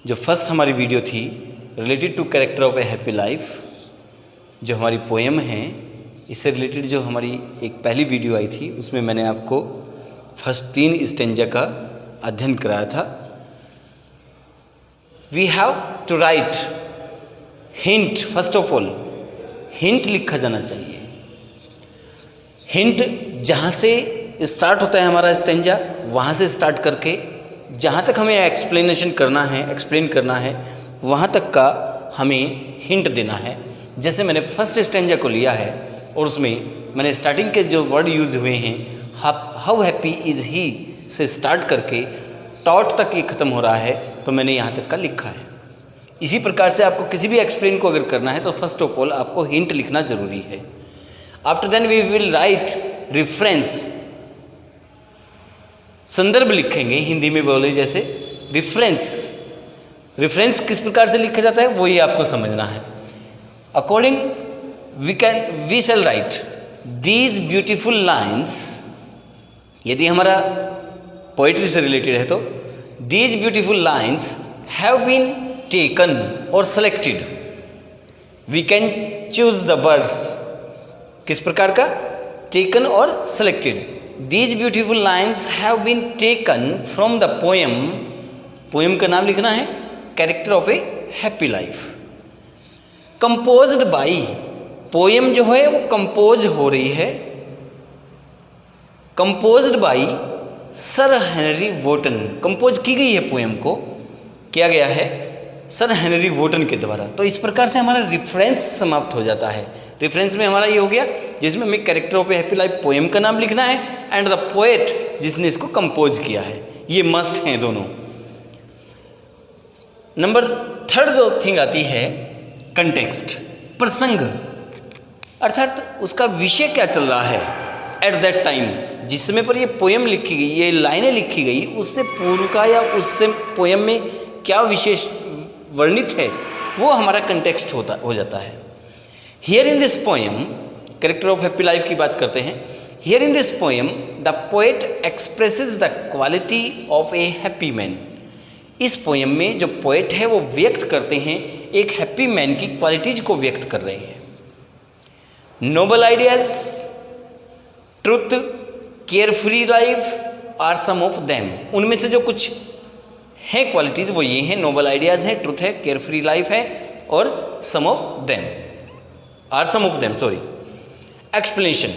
जो फर्स्ट हमारी वीडियो थी related to character of a happy life, जो हमारी पोएम है, इससे रिलेटेड जो हमारी एक पहली वीडियो आई थी उसमें मैंने आपको फर्स्ट 3 स्टेंजा का अध्ययन कराया था। We have to write hint, first of all hint लिखा जाना चाहिए। हिंट जहाँ से स्टार्ट होता है हमारा स्टेंजा, वहाँ से स्टार्ट करके जहाँ तक हमें एक्सप्लेनेशन करना है, एक्सप्लेन करना है, वहाँ तक का हमें हिंट देना है। जैसे मैंने फर्स्ट स्टेंजा को लिया है और उसमें मैंने स्टार्टिंग के जो वर्ड यूज़ हुए हैं, हाउ हैप्पी इज़ ही से स्टार्ट करके टॉट तक ये ख़त्म हो रहा है, तो मैंने यहाँ तक का लिखा है। इसी प्रकार से आपको किसी भी एक्सप्लेन को अगर करना है तो फर्स्ट ऑफ ऑल आपको हिंट लिखना ज़रूरी है। After then we will write reference, संदर्भ लिखेंगे, हिंदी में बोले जैसे रेफरेंस। रेफरेंस किस प्रकार से लिखा जाता है वो ही आपको समझना है। According we shall write these beautiful lines, यदि हमारा पोइट्री से रिलेटेड है तो these beautiful lines have been taken और selected. We can choose the words, किस प्रकार का, टेकन और selected. These beautiful lines have been taken from the poem, poem का नाम लिखना है character of a happy life. Composed by, poem जो है वो कंपोज हो रही है, composed by sir Henry वोटन। Compose की गई है पोएम को, किया गया है सर हेनरी वोटन के द्वारा। तो इस प्रकार से हमारा रेफरेंस समाप्त हो जाता है। रेफरेंस में हमारा ये हो गया जिसमें हमें character of a happy life poem का नाम लिखना है एंड द पोएट जिसने इसको कंपोज किया है। ये मस्ट हैं दोनों। नंबर 3 जो थिंग आती है कंटेक्स्ट, प्रसंग, अर्थात उसका विषय क्या चल रहा है एट दैट टाइम, जिस समय पर ये पोएम लिखी गई, ये लाइनें लिखी गई, उससे पूर्व का या उससे पोएम में क्या विशेष वर्णित है वो हमारा कंटेक्स्ट हो जाता है। Here in this poem, character of happy life की बात करते हैं। Here in this poem the poet expresses the quality of a happy man. इस पोएम में जो पोएट है वो व्यक्त करते हैं, एक हैप्पी मैन की क्वालिटीज को व्यक्त कर रहे हैं। Noble ideas, truth, carefree life are some of them. उनमें से जो कुछ हैं क्वालिटीज वो ये हैं, नोबल आइडियाज है, ट्रुथ है, केयरफ्री लाइफ है और some of them are some of them, sorry. Explanation,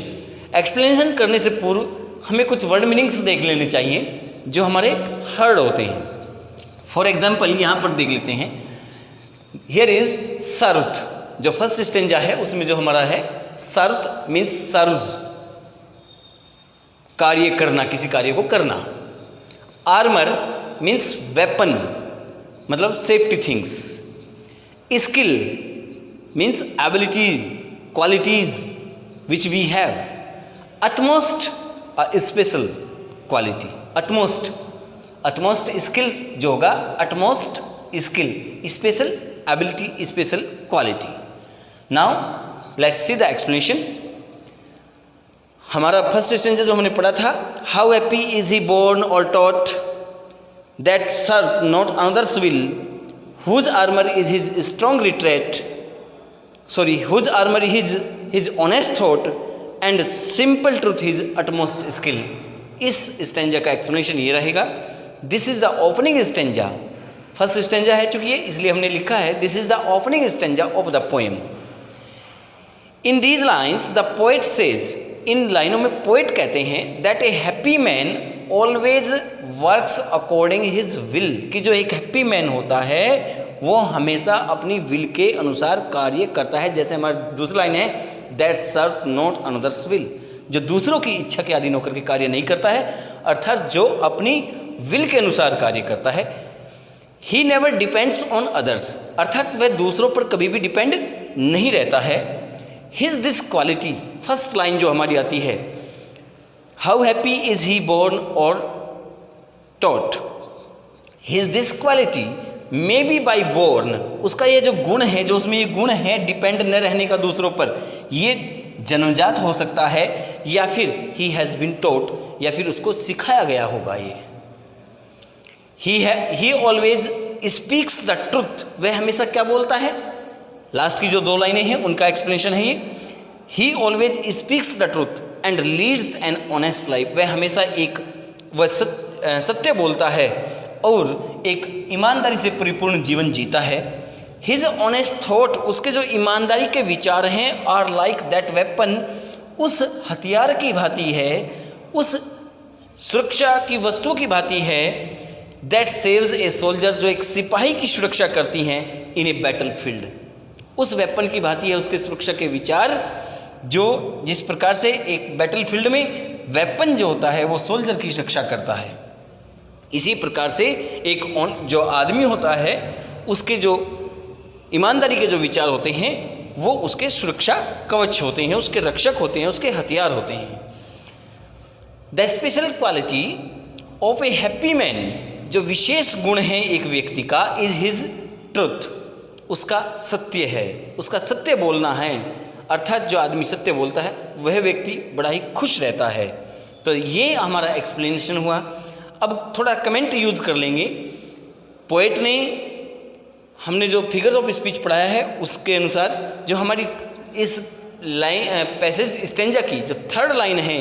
explanation करने से पूर्व हमें कुछ वर्ड मीनिंग्स देख लेने चाहिए जो हमारे हर्ड होते हैं। फॉर एग्जाम्पल यहाँ पर देख लेते हैं, हियर इज सर्थ, जो फर्स्ट स्टेंजा है उसमें जो हमारा है सर्थ मीन्स सर्व, कार्य करना, किसी कार्य को करना। आर्मर मीन्स वेपन, मतलब safety things. Skill means ability, qualities which we have. Utmost special quality, utmost, utmost skill जो होगा, utmost skill, special ability, special quality. Now let's see the explanation. हमारा फर्स्ट स्टेंजा जो हमने पढ़ा था, how happy is he born और taught that serve not another's will, whose armour is his strong retreat, sorry, whose armour is his honest thought and simple truth his utmost skill. इस stanza का explanation ये रहेगा। This is the opening stanza, first stanza है चूंकि ये, इसलिए हमने लिखा है this is the opening stanza of the poem. In these lines the poet says, इन लाइनों में पोएट कहते हैं that a happy man always works according his will, कि जो एक हैप्पी मैन होता है वो हमेशा अपनी विल के अनुसार कार्य करता है। जैसे हमारी दूसरी लाइन है that serve not another's will, जो दूसरों की इच्छा के अधीन होकर के कार्य नहीं करता है, अर्थात जो अपनी विल के अनुसार कार्य करता है। He never depends on others, अर्थात वह दूसरों पर कभी भी डिपेंड नहीं रहता है। His this quality, first line जो हमारी आती है, how happy is he born और taught, his this quality may be by born, उसका ये जो गुण है, जो उसमें ये गुण है डिपेंड न रहने का दूसरों पर, ये जन्मजात हो सकता है या फिर ही हैज़ बीन टॉट, या फिर उसको सिखाया गया होगा। ये he always speaks the truth, वह हमेशा क्या बोलता है, लास्ट की जो 2 लाइनें हैं उनका एक्सप्लेनेशन है ये, he always speaks the truth and leads an honest life, वह हमेशा वह सत्य बोलता है और एक ईमानदारी से परिपूर्ण जीवन जीता है। हिज ऑनेस्ट थॉट, उसके जो ईमानदारी के विचार हैं, आर लाइक दैट वेपन, उस हथियार की भांति है, उस सुरक्षा की वस्तु की भांति है, दैट सेव्स ए सोल्जर, जो एक सिपाही की सुरक्षा करती हैं इन ए बैटल फील्ड, उस वेपन की भांति है उसके सुरक्षा के विचार, जो जिस प्रकार से एक बैटल फील्ड में वेपन जो होता है वो सोल्जर की रक्षा करता है, इसी प्रकार से एक जो आदमी होता है उसके जो ईमानदारी के जो विचार होते हैं वो उसके सुरक्षा कवच होते हैं, उसके रक्षक होते हैं, उसके हथियार होते हैं। The special quality of a happy man, जो विशेष गुण है एक व्यक्ति का, इज हिज ट्रुथ, उसका सत्य है, उसका सत्य बोलना है, अर्थात जो आदमी सत्य बोलता है वह व्यक्ति बड़ा ही खुश रहता है। तो ये हमारा एक्सप्लेनेशन हुआ। अब थोड़ा कमेंट यूज़ कर लेंगे। पोएट ने, हमने जो फिगर्स ऑफ स्पीच पढ़ाया है उसके अनुसार जो हमारी इस लाइन पैसेज स्टेंजा की जो 3rd लाइन है,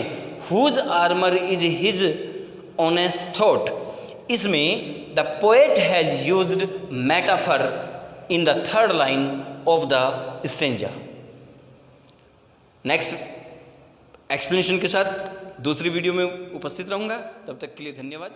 whose armour is his honest thought, इसमें the poet has used metaphor in the 3rd line of the stanza. Next explanation के साथ दूसरी वीडियो में उपस्थित रहूँगा, तब तक के लिए धन्यवाद।